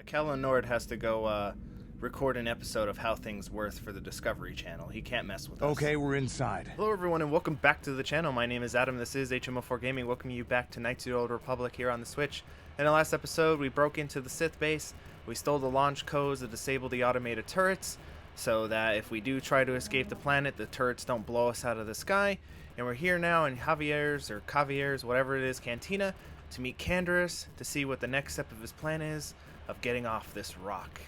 Kellen Nord has to go record an episode of How Things Worth for the Discovery Channel. He can't mess with us. Okay, we're inside. Hello everyone and welcome back to the channel. My name is Adam, this is HMO4 Gaming. Welcome you back to Knights of the Old Republic here on the Switch. In the last episode, we broke into the Sith base. We stole the launch codes to disable the automated turrets, so that if we do try to escape the planet, the turrets don't blow us out of the sky. And we're here now in Javier's, whatever it is, Cantina, to meet Canderous, to see what the next step of his plan is of getting off this rock.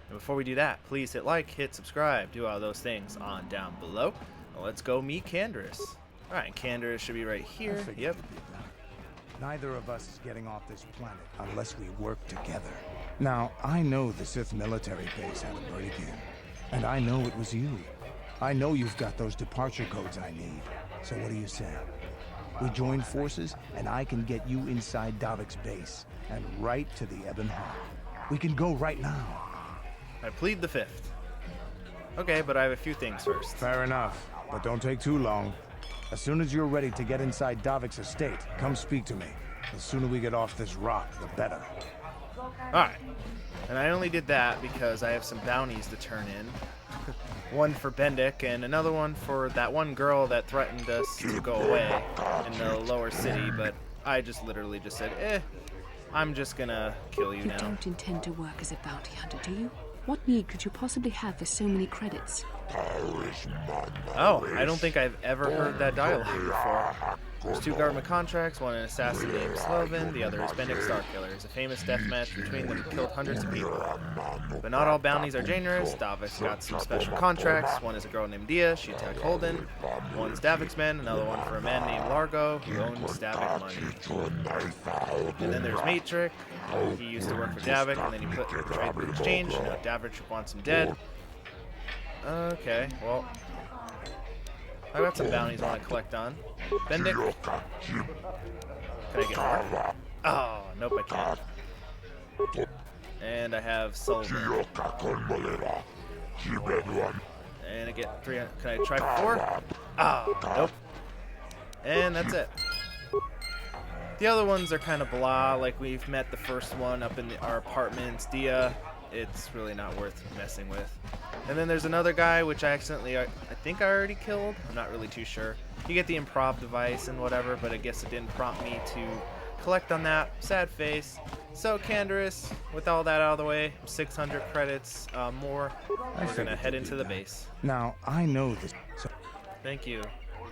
And before we do that, please hit like, hit subscribe, do all those things on down below. Well, let's go meet Canderous. Alright, Canderous should be right here. Yep. Neither of us is getting off this planet unless we work together. Now, I know the Sith military base had a break-in, and I know it was you. I know you've got those departure codes I need. So what do you say? We join forces, and I can get you inside Davik's base, and right to the Ebon Hawk. We can go right now. I plead the fifth. Okay, but I have a few things first. Fair enough, but don't take too long. As soon as you're ready to get inside Davik's estate, come speak to me. The sooner we get off this rock, the better. Alright. And I only did that because I have some bounties to turn in. One for Bendik and another one for that one girl that threatened us to go away in the lower city, but I just literally just said, I'm just gonna kill you now. You don't intend to work as a bounty hunter, do you? What need could you possibly have for so many credits? Oh, I don't think I've ever heard that dialogue before. There's two government contracts, one an assassin named Sloven, the other is Bendik Starkiller. It's a famous death match between them that killed hundreds of people. But not all bounties are generous. Davik's got some special contracts. One is a girl named Dia, she attacked Holden. One's Davik's men, another one for a man named Largo, who owns Davik money. And then there's Matrix. He used to work for Davik, and then he put trade in exchange. You know, Davik wants him dead. Okay, well, I got some bounties I want to collect on. Bendik. Can I get more? Oh, nope, I can't. And I have Sullivan. And I get 300. Can I try 4? Oh, nope. And that's it. The other ones are kind of blah, like we've met the first one up in our apartments, Dia. It's really not worth messing with. And then there's another guy, which I think I already killed. I'm not really too sure. You get the improv device and whatever, but I guess it didn't prompt me to collect on that. Sad face. So Canderous, with all that out of the way, 600 credits more. We're gonna head into the base. Now, I know this. Thank you.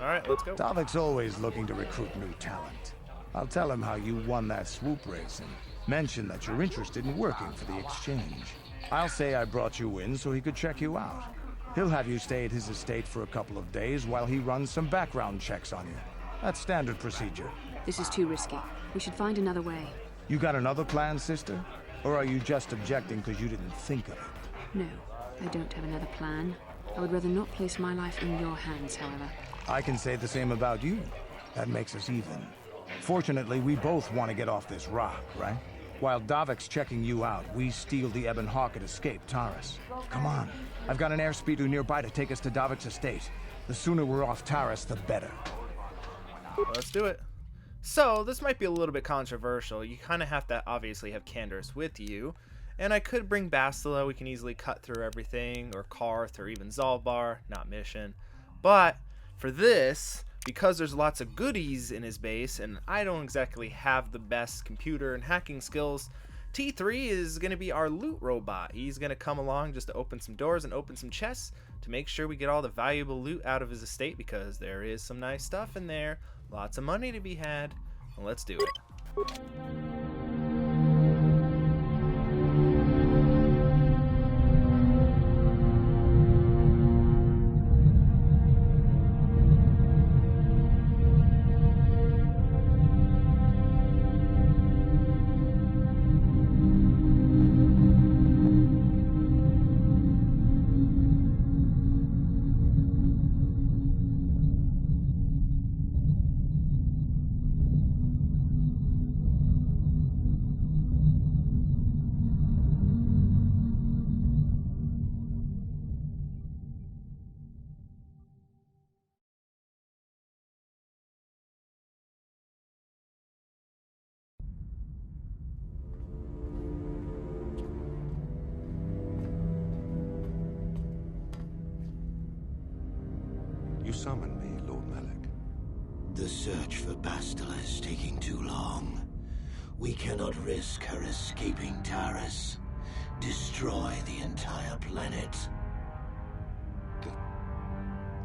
All right, let's go. Davik's always looking to recruit new talent. I'll tell him how you won that swoop race and mention that you're interested in working for the exchange. I'll say I brought you in so he could check you out. He'll have you stay at his estate for a couple of days while he runs some background checks on you. That's standard procedure. This is too risky. We should find another way. You got another plan, sister? Or are you just objecting because you didn't think of it? No, I don't have another plan. I would rather not place my life in your hands, however. I can say the same about you. That makes us even. Fortunately, we both want to get off this rock, right? While Davik's checking you out, we steal the Ebon Hawk and escape Taris. Come on. I've got an airspeeder nearby to take us to Davik's estate. The sooner we're off Taris, the better. Let's do it. So, this might be a little bit controversial. You kind of have to obviously have Canderous with you. And I could bring Bastila. We can easily cut through everything. Or Karth, or even Zalbar. Not mission. But, for this, because there's lots of goodies in his base, and I don't exactly have the best computer and hacking skills, T3 is going to be our loot robot. He's going to come along just to open some doors and open some chests to make sure we get all the valuable loot out of his estate, because there is some nice stuff in there. Lots of money to be had. Well, let's do it. summon me, Lord Malak? The search for Bastila is taking too long. We cannot risk her escaping Taris. Destroy the entire planet.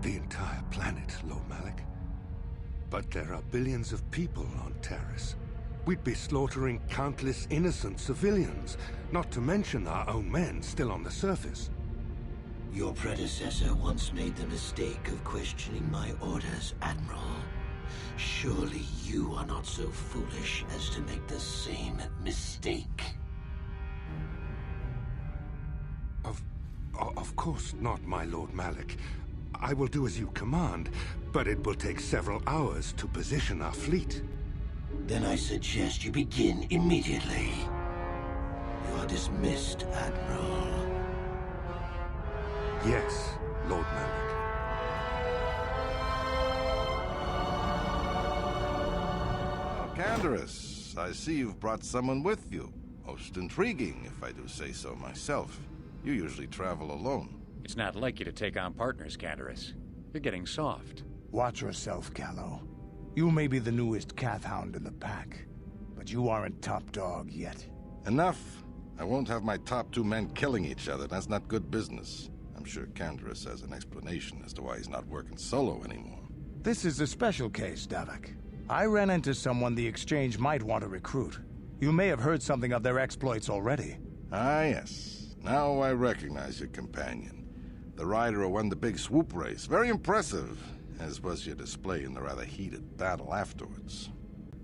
The entire planet, Lord Malak? But there are billions of people on Taris. We'd be slaughtering countless innocent civilians, not to mention our own men still on the surface. Your predecessor once made the mistake of questioning my orders, Admiral. Surely you are not so foolish as to make the same mistake. Of course not, my Lord Malak. I will do as you command, but it will take several hours to position our fleet. Then I suggest you begin immediately. You are dismissed, Admiral. Yes, Lord Malak. Canderous, I see you've brought someone with you. Most intriguing, if I do say so myself. You usually travel alone. It's not like you to take on partners, Canderous. You're getting soft. Watch yourself, Callow. You may be the newest Cath Hound in the pack, but you aren't top dog yet. Enough. I won't have my top two men killing each other. That's not good business. I'm sure Canderous has an explanation as to why he's not working solo anymore. This is a special case, Davik. I ran into someone the Exchange might want to recruit. You may have heard something of their exploits already. Ah, yes. Now I recognize your companion. The rider who won the big swoop race. Very impressive, as was your display in the rather heated battle afterwards.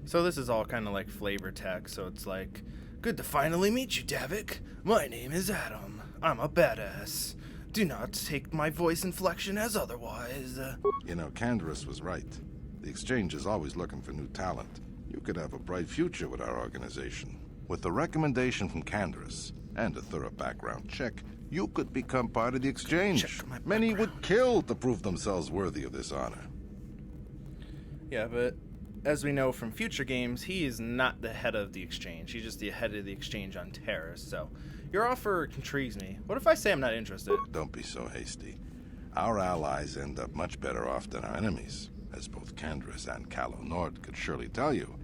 So this is all kind of like flavor text, so it's like, good to finally meet you, Davik. My name is Adam. I'm a badass. Do not take my voice inflection as otherwise. You know, Canderous was right. The Exchange is always looking for new talent. You could have a bright future with our organization. With the recommendation from Canderous and a thorough background check, you could become part of the Exchange. Many would kill to prove themselves worthy of this honor. Yeah, but as we know from future games, he is not the head of the Exchange. He's just the head of the Exchange on Taris, so your offer intrigues me. What if I say I'm not interested? Don't be so hasty. Our allies end up much better off than our enemies, as both Canderous and Callow Nord could surely tell you.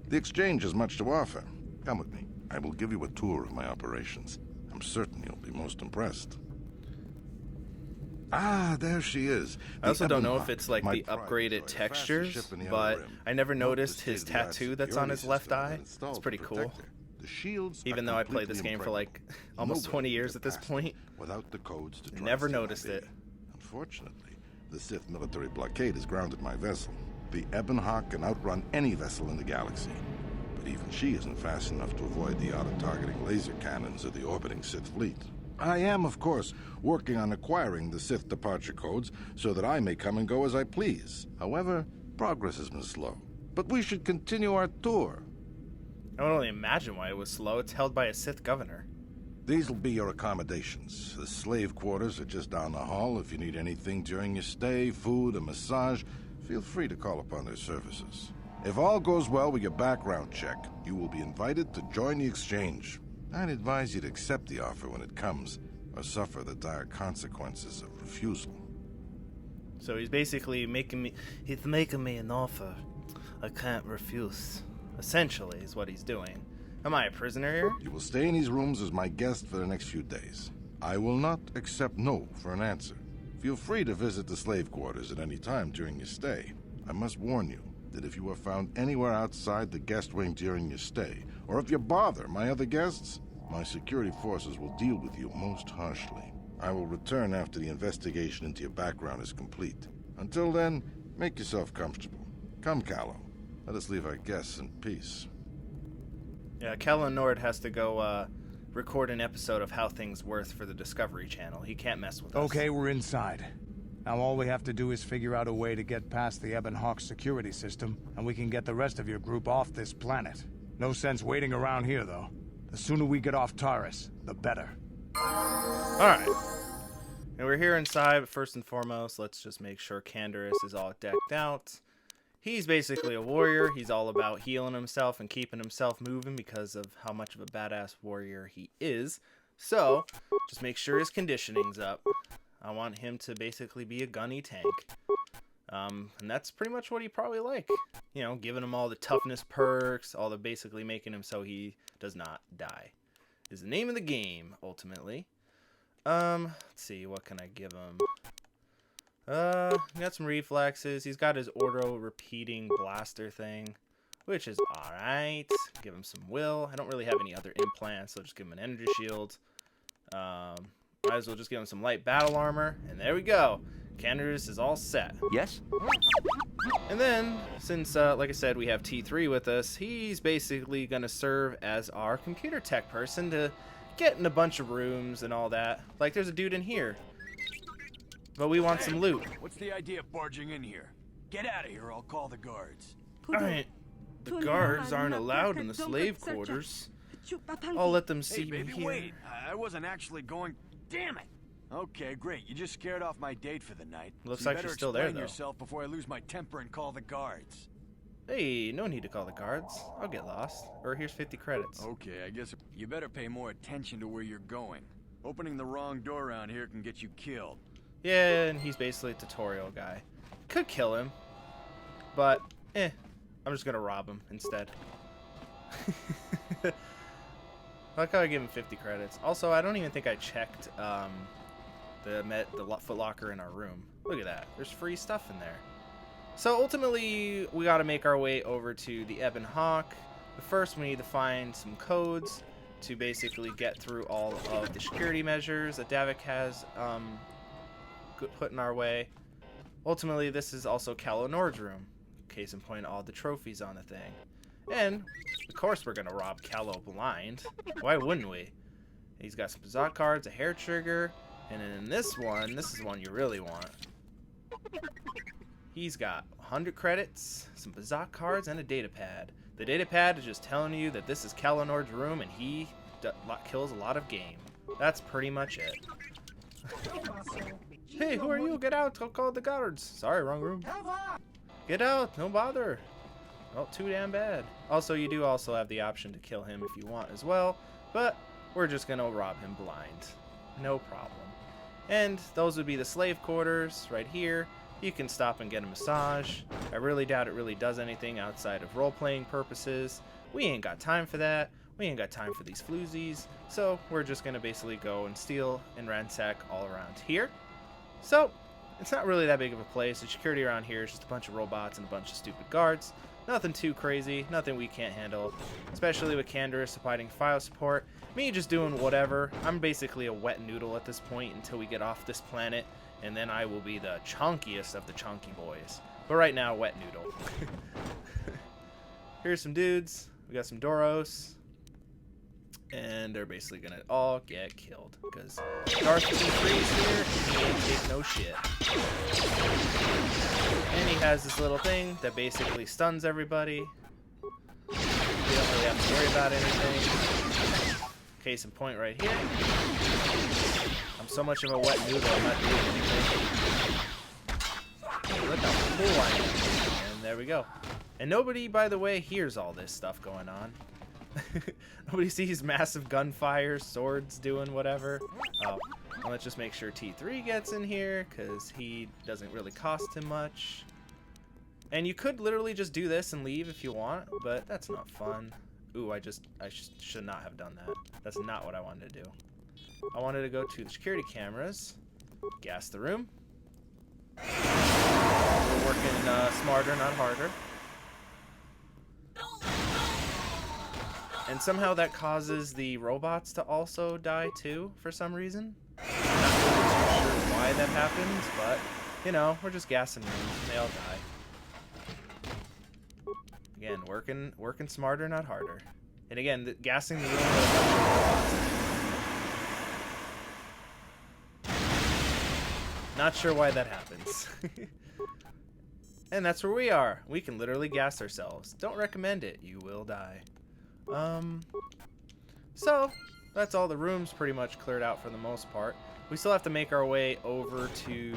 The Exchange has much to offer. Come with me. I will give you a tour of my operations. I'm certain you'll be most impressed. Ah, there she is. I also don't know if it's like the upgraded textures, but I never noticed his tattoo that's on his left eye. It's pretty cool. Even though I played this game for like almost 20 years at this point, without the codes to never noticed it. Unfortunately, the Sith military blockade has grounded my vessel. The Ebon can outrun any vessel in the galaxy. But even she isn't fast enough to avoid the auto-targeting laser cannons of the orbiting Sith fleet. I am, of course, working on acquiring the Sith departure codes so that I may come and go as I please. However, progress has been slow. But we should continue our tour. I would only imagine why it was slow. It's held by a Sith governor. These will be your accommodations. The slave quarters are just down the hall. If you need anything during your stay, food, a massage, feel free to call upon their services. If all goes well with your background check, you will be invited to join the Exchange. I'd advise you to accept the offer when it comes, or suffer the dire consequences of refusal. So he's basically making me an offer I can't refuse. Essentially is what he's doing. Am I a prisoner here? You will stay in these rooms as my guest for the next few days. I will not accept no for an answer. Feel free to visit the slave quarters at any time during your stay. I must warn you that if you are found anywhere outside the guest wing during your stay, or if you bother my other guests, my security forces will deal with you most harshly. I will return after the investigation into your background is complete. Until then, make yourself comfortable. Come, Callow. Let us leave our guests in peace. Yeah, Callow Nord has to go record an episode of How Things Worth for the Discovery Channel. He can't mess with us. Okay, we're inside. Now all we have to do is figure out a way to get past the Ebon security system, and we can get the rest of your group off this planet. No sense waiting around here, though. The sooner we get off Taris, the better. Alright. And we're here inside, but first and foremost, let's just make sure Canderous is all decked out. He's basically a warrior. He's all about healing himself and keeping himself moving because of how much of a badass warrior he is. So, just make sure his conditioning's up. I want him to basically be a gunny tank. And that's pretty much what he probably like. You know, giving him all the toughness perks, all the basically making him so he does not die. Is the name of the game, ultimately. Let's see, what can I give him? Got some reflexes. He's got his auto repeating blaster thing, which is alright. Give him some will. I don't really have any other implants, so just give him an energy shield. Might as well just give him some light battle armor, and there we go. Canderous is all set. Yes? And then, since, like I said, we have T3 with us, he's basically going to serve as our computer tech person to get in a bunch of rooms and all that. Like, there's a dude in here. But we want some loot. What's the idea of barging in here? Get out of here, I'll call the guards. Alright. The guards aren't allowed in the slave quarters. I'll let them see Hey, me baby, here. wait. I wasn't actually going... Damn it! Okay, great. You just scared off my date for the night. Looks so like she's still there, though. Yourself before I lose my temper and call the guards. Hey, no need to call the guards. I'll get lost. Or here's 50 credits. Okay, I guess you better pay more attention to where you're going. Opening the wrong door around here can get you killed. Yeah, and he's basically a tutorial guy. Could kill him, but I'm just gonna rob him instead. Like how I give him 50 credits. Also, I don't even think I checked the Foot Locker in our room. Look at that. There's free stuff in there. So ultimately, we got to make our way over to the Ebon Hawk. But first, we need to find some codes to basically get through all of the security measures that Davik has put in our way. Ultimately, this is also Calo Nord's room. Case in point, all the trophies on the thing. And, of course, we're going to rob Calo blind. Why wouldn't we? He's got some Bazak cards, a hair trigger, and in this is one you really want. He's got 100 credits, some Bazak cards, and a data pad. The data pad is just telling you that this is Calo Nord's room, and he kills a lot of game. That's pretty much it. Hey, who are you? Get out! I'll call the guards. Sorry, wrong room. Get out! No bother. Well, too damn bad. Also, you do also have the option to kill him if you want as well, but we're just gonna rob him blind. No problem. And those would be the slave quarters right here. You can stop and get a massage. I really doubt it really does anything outside of role-playing purposes. We ain't got time for that. We ain't got time for these floozies. So we're just gonna basically go and steal and ransack all around here. So it's not really that big of a place. The security around here is just a bunch of robots and a bunch of stupid guards. Nothing too crazy, nothing we can't handle, especially with Canderous providing file support. Me just doing whatever. I'm basically a wet noodle at this point until we get off this planet, and then I will be the chunkiest of the chunky boys. But right now, wet noodle. Here's some dudes. We got some Doros. And they're basically gonna all get killed because Darth T3 is here and he ain't take no shit. And he has this little thing that basically stuns everybody. We don't really have to worry about anything. Case in point right here. I'm so much of a wet noodle, I'm not doing anything. Look how cool I am. And there we go. And nobody, by the way, hears all this stuff going on. Nobody sees massive gunfire, swords doing whatever. Oh, well, let's just make sure T3 gets in here, because he doesn't really cost him much. And you could literally just do this and leave if you want, but that's not fun. Ooh, I should not have done that. That's not what I wanted to do. I wanted to go to the security cameras, gas the room. We're working smarter, not harder. And somehow that causes the robots to also die too, for some reason. Not really too sure why that happens, but, you know, we're just gassing rooms and they all die. Again, working smarter, not harder. And again, gassing the room with a bunch of robots. Not sure why that happens. And that's where we are. We can literally gas ourselves. Don't recommend it. You will die. So that's all the rooms pretty much cleared out for the most part. We still have to make our way over to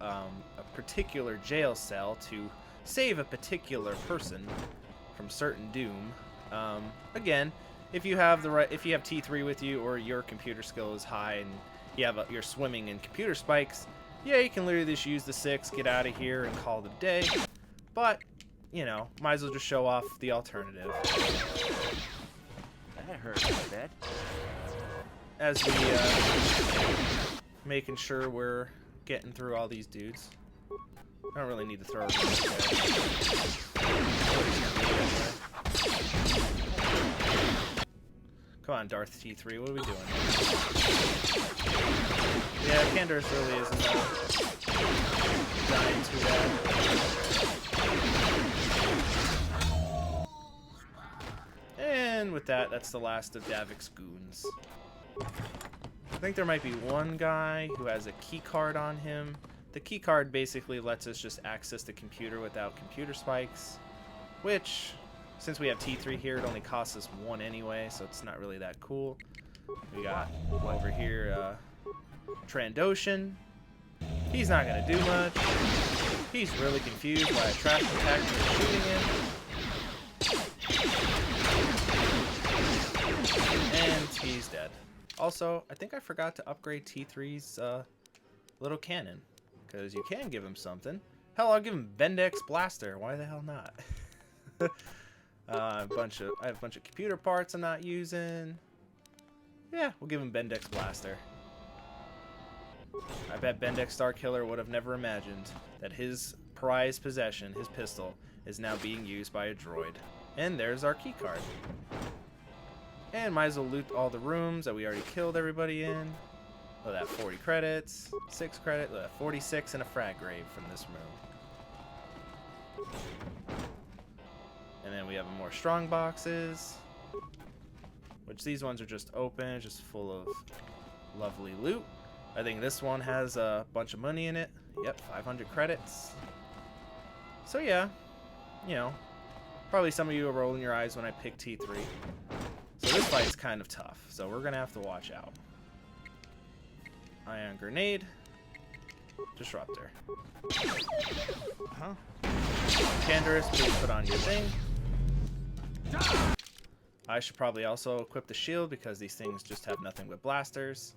a particular jail cell to save a particular person from certain doom. Again, if you have T3 with you or your computer skill is high and you're swimming in computer spikes, Yeah, you can literally just use the 6, get out of here, and call it a day. But, you know, might as well just show off the alternative. That hurt a bit. As we, making sure we're getting through all these dudes. I don't really need to throw it. Come on, Darth T3, what are we doing? Yeah, Canderous really isn't dying too bad. And with that, that's the last of Davik's goons. I think there might be one guy who has a key card on him. The key card basically lets us just access the computer without computer spikes, which, since we have T3 here, it only costs us 1 anyway, so it's not really that cool. We got over here Trandoshan. He's not going to do much. He's really confused why a trash compactor is shooting him. And he's dead. Also, I think I forgot to upgrade T3's little cannon, because you can give him something. Hell, I'll give him Bendex Blaster. Why the hell not? I have a bunch of computer parts I'm not using. Yeah, we'll give him Bendex Blaster. I bet Bendex Starkiller would have never imagined that his prized possession, his pistol, is now being used by a droid. And there's our key card. And might as well loot all the rooms that we already killed everybody in. Oh, that 40 credits, 6 credits, 46 and a frag grave from this room. And then we have more strong boxes, which these ones are just open, just full of lovely loot. I think this one has a bunch of money in it. Yep, 500 credits. So yeah, you know, probably some of you are rolling your eyes when I pick T3. So this fight is kind of tough, so we're gonna have to watch out. Ion grenade, disruptor. Canderous, please put on your thing. I should probably also equip the shield because these things just have nothing but blasters.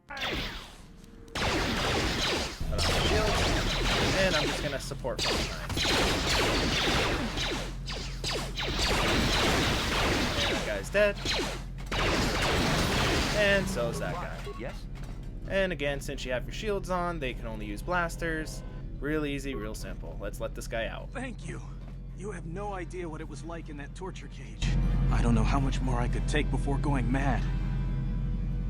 Put on the shield, and I'm just gonna support from behind. And that guy's dead. And so is that guy. Yes? And again, since you have your shields on, they can only use blasters. Real easy, real simple. Let's let this guy out. Thank you. You have no idea what it was like in that torture cage. I don't know how much more I could take before going mad.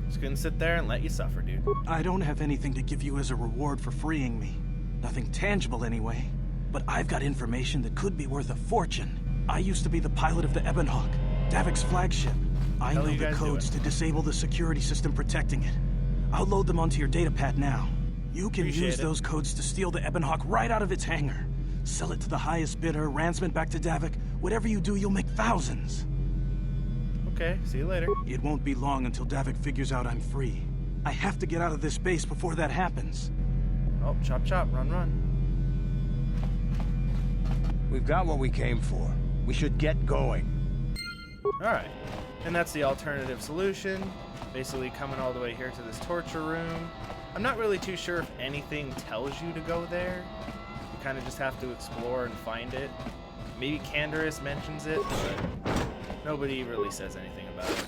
Just gonna sit there and let you suffer, dude. I don't have anything to give you as a reward for freeing me. Nothing tangible anyway. But I've got information that could be worth a fortune. I used to be the pilot of the Ebon, Davik's flagship. I know the codes to disable the security system protecting it. I'll load them onto your datapad now. You can use those codes to steal the Ebon right out of its hangar. Sell it to the highest bidder, ransom it back to Davik. Whatever you do, you'll make thousands. Okay, see you later. It won't be long until Davik figures out I'm free. I have to get out of this base before that happens. Oh, chop chop, run run. We've got what we came for. We should get going. Alright, and that's the alternative solution. Basically coming all the way here to this torture room. I'm not really too sure if anything tells you to go there. You kind of just have to explore and find it. Maybe Canderous mentions it, but nobody really says anything about it.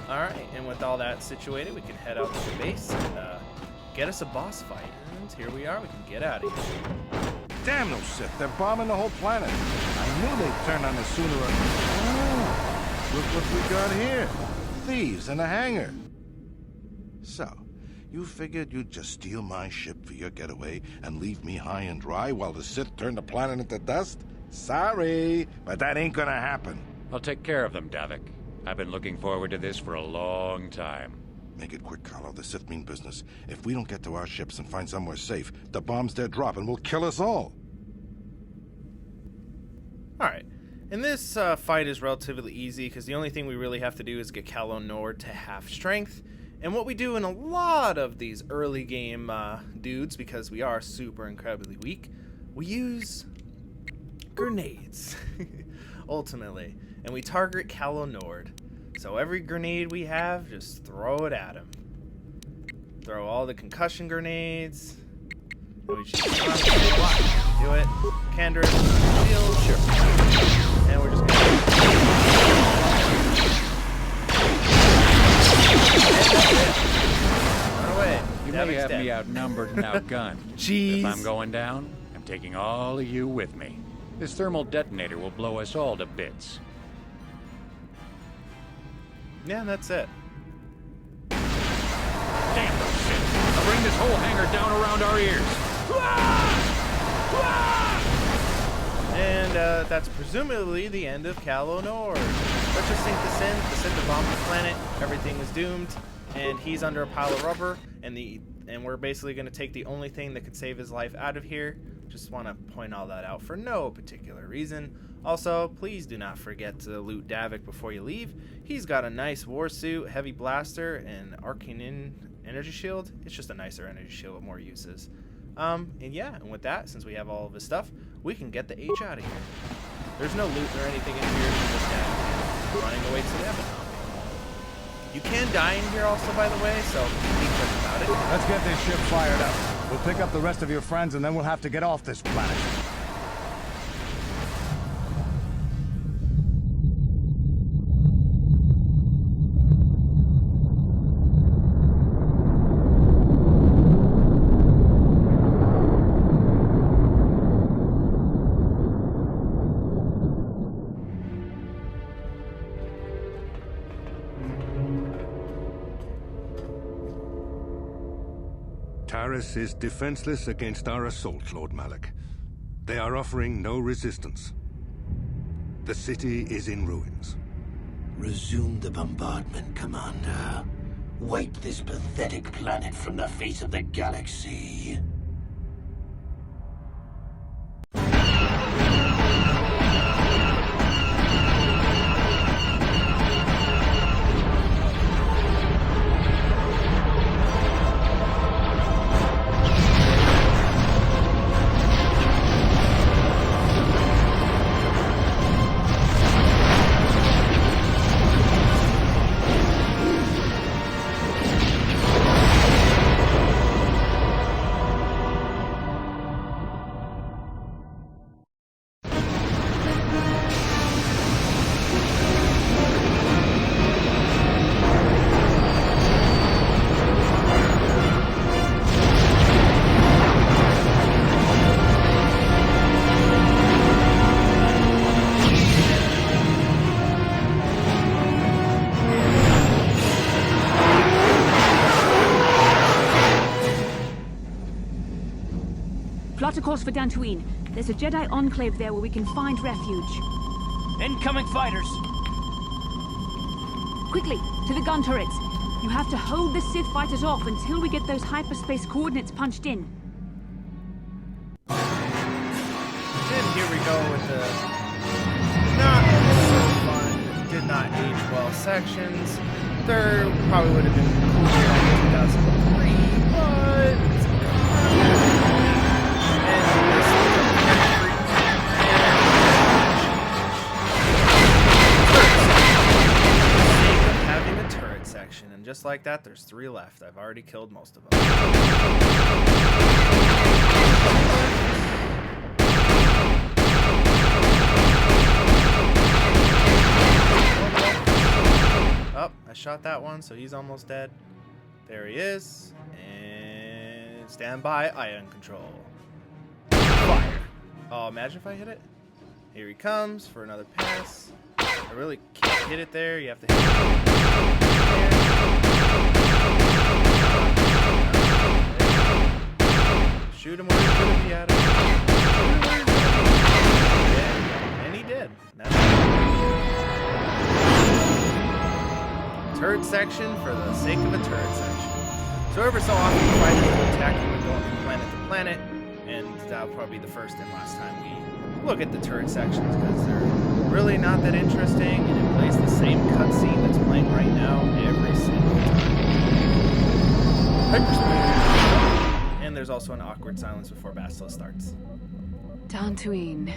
Alright, and with all that situated, we can head out to the base and get us a boss fight. And here we are, we can get out of here. Damn those Sith, they're bombing the whole planet. I knew they'd turn on us sooner or... Oh, look what we got here. Thieves in a hangar. So, you figured you'd just steal my ship for your getaway and leave me high and dry while the Sith turn the planet into dust? Sorry, but that ain't gonna happen. I'll take care of them, Davik. I've been looking forward to this for a long time. Make it quick, Carlo. The Sith mean business. If we don't get to our ships and find somewhere safe, the bombs they're dropping will kill us all. Alright, and this fight is relatively easy because the only thing we really have to do is get Calo Nord to half strength. And what we do in a lot of these early game dudes, because we are super incredibly weak, we use grenades, ultimately. And we target Calo Nord. So every grenade we have, just throw it at him. Throw all the concussion grenades. And we should do it. Canderous, shield, sure. And we're just gonna run away. You may have me outnumbered and outgunned. Jeez. If I'm going down, I'm taking all of you with me. This thermal detonator will blow us all to bits. Yeah, that's it. Damn those Sith! I'll bring this whole hangar down around our ears. And that's presumably the end of KOTOR. Let's just sink this in. The Sith have bombed the planet. Everything is doomed, and he's under a pile of rubber. And we're basically going to take the only thing that could save his life out of here. Just want to point all that out for no particular reason. Also, please do not forget to loot Davik before you leave. He's got a nice war suit, heavy blaster, and arcane energy shield. It's just a nicer energy shield with more uses. And yeah, and with that, since we have all of his stuff, we can get the H out of here. There's no loot or anything in here, just Davik running away to the Ebon. You can die in here also, by the way, so be quick about it. Let's get this ship fired up. We'll pick up the rest of your friends, and then we'll have to get off this planet. Taris is defenseless against our assault, Lord Malak. They are offering no resistance. The city is in ruins. Resume the bombardment, Commander. Wipe this pathetic planet from the face of the galaxy. Plot a course for Dantooine. There's a Jedi enclave there where we can find refuge. Incoming fighters! Quickly, to the gun turrets. You have to hold the Sith fighters off until we get those hyperspace coordinates punched in. And here we go with the not so fun, did not age well sections. There probably would have been cool in 2003, but having a turret section, and just like that, there's 3 left. I've already killed most of them. Oh, I shot that one, so he's almost dead. There he is. And stand by, ion control. Fire. Oh, imagine if I hit it. Here he comes for another pass. I really can't hit it there. You have to hit it there. Shoot him where he's going to be at it. Yeah, and he did. That's turret section for the sake of a turret section. So every so often the fighters will attack you and go from planet to planet, and that'll probably be the first and last time we look at the turret sections, because they're really not that interesting, and it plays the same cutscene that's playing right now every single time. Hyperspace! And there's also an awkward silence before Bastila starts. Dantooine.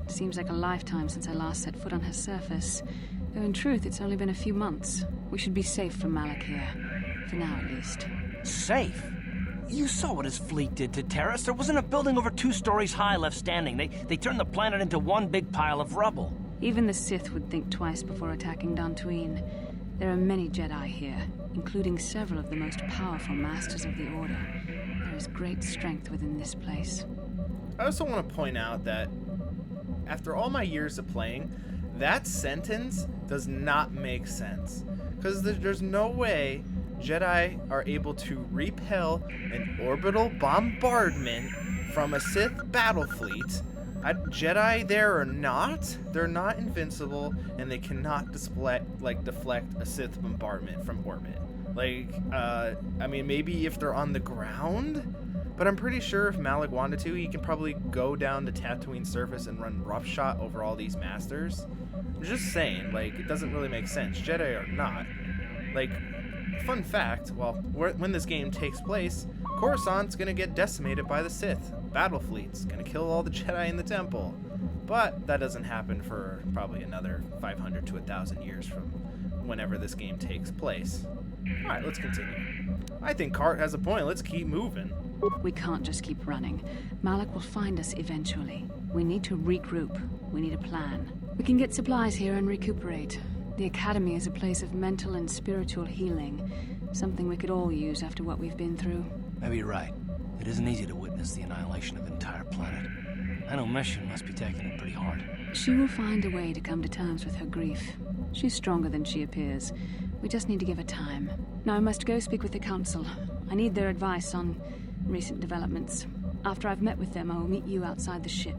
Seems like a lifetime since I last set foot on her surface. Though in truth, it's only been a few months. We should be safe from Malak here. For now, at least. Safe? You saw what his fleet did to Teris. There wasn't a building over 2 stories high left standing. They turned the planet into one big pile of rubble. Even the Sith would think twice before attacking Dantooine. There are many Jedi here, including several of the most powerful masters of the Order. There is great strength within this place. I also want to point out that after all my years of playing, that sentence does not make sense. Because there's no way Jedi are able to repel an orbital bombardment from a Sith battle fleet. Jedi there or not, they're not invincible, and they cannot deflect a Sith bombardment from orbit. I mean, maybe if they're on the ground, but I'm pretty sure if Malak wanted to, he could probably go down to Tatooine surface and run roughshod over all these masters. I'm just saying, it doesn't really make sense. Jedi are not. Fun fact, when this game takes place, Coruscant's gonna get decimated by the Sith. Battle fleet's gonna kill all the Jedi in the temple. But that doesn't happen for probably another 500 to 1,000 years from whenever this game takes place. Alright, let's continue. I think Cart has a point. Let's keep moving. We can't just keep running. Malak will find us eventually. We need to regroup. We need a plan. We can get supplies here and recuperate. The Academy is a place of mental and spiritual healing. Something we could all use after what we've been through. Maybe you're right. It isn't easy to witness the annihilation of an entire planet. I know Mission must be taking it pretty hard. She will find a way to come to terms with her grief. She's stronger than she appears. We just need to give her time. Now I must go speak with the Council. I need their advice on recent developments. After I've met with them, I will meet you outside the ship.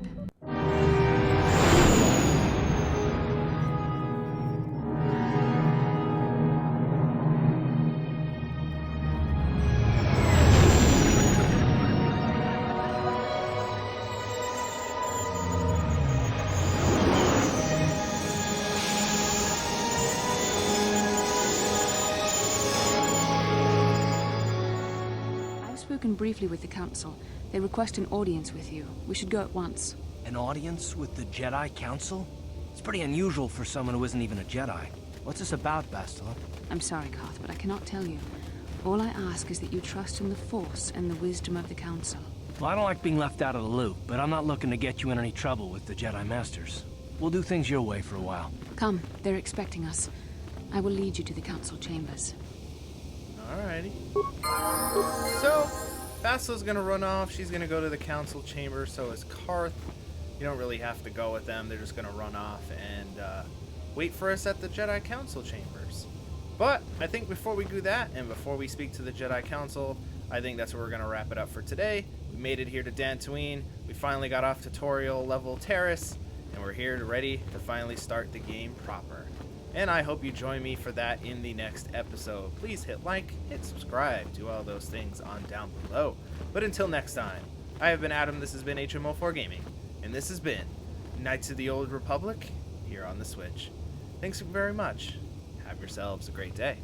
Spoken briefly with the Council. They request an audience with you. We should go at once. An audience with the Jedi Council? It's pretty unusual for someone who isn't even a Jedi. What's this about, Bastila? I'm sorry, Koth, but I cannot tell you. All I ask is that you trust in the Force and the wisdom of the Council. Well, I don't like being left out of the loop, but I'm not looking to get you in any trouble with the Jedi Masters. We'll do things your way for a while. Come, they're expecting us. I will lead you to the Council chambers. Alrighty. So, Bastila's gonna run off. She's gonna go to the Council chamber. So is Karth. You don't really have to go with them. They're just gonna run off and wait for us at the Jedi Council chambers. But I think before we do that, and before we speak to the Jedi Council, I think that's where we're gonna wrap it up for today. We made it here to Dantooine. We finally got off tutorial level Taris, and we're here ready to finally start the game proper. And I hope you join me for that in the next episode. Please hit like, hit subscribe, do all those things on down below. But until next time, I have been Adam, this has been HMO4 Gaming, and this has been Knights of the Old Republic here on the Switch. Thanks very much. Have yourselves a great day.